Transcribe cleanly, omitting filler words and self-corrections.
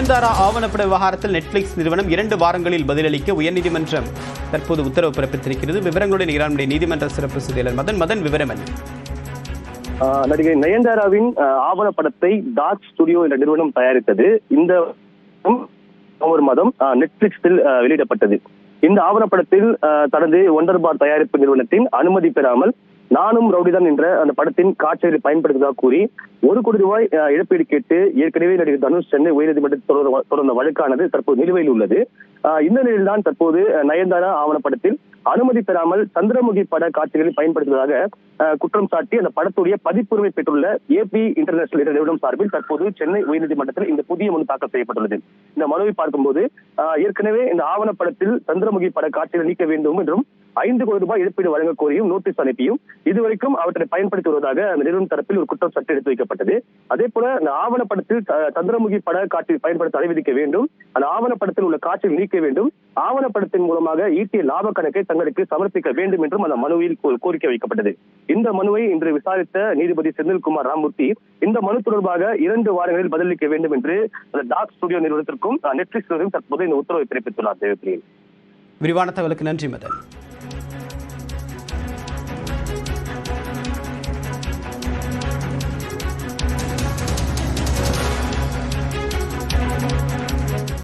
நயன்தாரா ஆவணப்பட விவகாரத்தில் நெட்ஃபிளிக்ஸ் நிறுவனம் 2 வாரங்களில் பதிலளிக்க உயர்நீதிமன்றம் தற்போது உத்தரவு பிறப்பித்திருக்கிறது. விவரங்களுடன் ஈரானுடைய நீதிமன்ற சிறப்பு செய்தியாளர் மதன் விவரம் என்ன? நடிகை நயன்தாராவின் ஆவணப்படத்தை டார்க் ஸ்டுடியோ என்ற நிறுவனம் தயாரித்தது. இந்த மாதம் நெட்ஃபிளிக்ஸில் வெளியிடப்பட்டது. இந்த ஆவணப்படத்தில் தனது ஒண்டர் பார் தயாரிப்பு நிறுவனத்தின் அனுமதி பெறாமல் நானும் ரவுடிதான் என்ற அந்த படத்தின் காட்சிகளை பயன்படுத்துவதாக கூறி ₹1 கோடி இழப்பீடு கேட்டு ஏற்கனவே நடிகர் தனுஷ் சென்னை உயர்நீதிமன்றத்தில் தொடர்ந்த வழக்கானது தற்போது நிலுவையில் உள்ளது. இந்த நிலையில்தான் தற்போது நயன்தாரா ஆவணப்படத்தில் அனுமதி பெறாமல் சந்திரமுகி பட காட்சிகளை பயன்படுத்துவதாக குற்றம் சாட்டி அந்த படத்துடைய பதிப்புரிமை பெற்றுள்ள ஏபி இன்டர்நேஷனல் என்ற நிறுவனம் சார்பில் தற்போது சென்னை உயர்நீதிமன்றத்தில் இந்த புதிய மனு தாக்கல் செய்யப்பட்டுள்ளது. இந்த மனுவை பார்க்கும்போது ஏற்கனவே இந்த ஆவணப்படத்தில் சந்திரமுகி பட காட்சிகளை நீக்க வேண்டும் என்றும் ₹5 கோடி இழப்பீடு வழங்க கோரியும் நோட்டீஸ் அனுப்பியும் இதுவரைக்கும் அவற்றை பயன்படுத்தி வருவதாக அந்த நிறுவனம் தரப்பில் ஒரு குற்றம் சாட்டு எடுத்து வைக்கப்பட்டது. அதே போல அந்த ஆவணப்படத்தில் சந்திரமுகி பட காட்சியை பயன்படுத்த தடை விதிக்க வேண்டும், அந்த ஆவணப்படத்தில் உள்ள காட்சிகள் நீக்க வேண்டும், ஆவணப்படத்தின் மூலமாக ஈட்டிய லாப கணக்கை தங்களுக்கு சமர்ப்பிக்க வேண்டும் என்றும் அந்த மனுவில் கோரிக்கை வைக்கப்பட்டது. இந்த மனுவை இன்று விசாரித்த நீதிபதி செந்தில்குமார் ராமூர்த்தி இந்த மனு தொடர்பாக 2 வாரங்களில் பதிலளிக்க வேண்டும் என்று அந்த டார்க் ஸ்டுடியோ நிறுவனத்திற்கும் நெட்ஃபிளிக்ஸ் தற்போது இந்த உத்தரவை பிறப்பித்துள்ளார். விரிவான தகவலுக்கு நன்றி மதன்.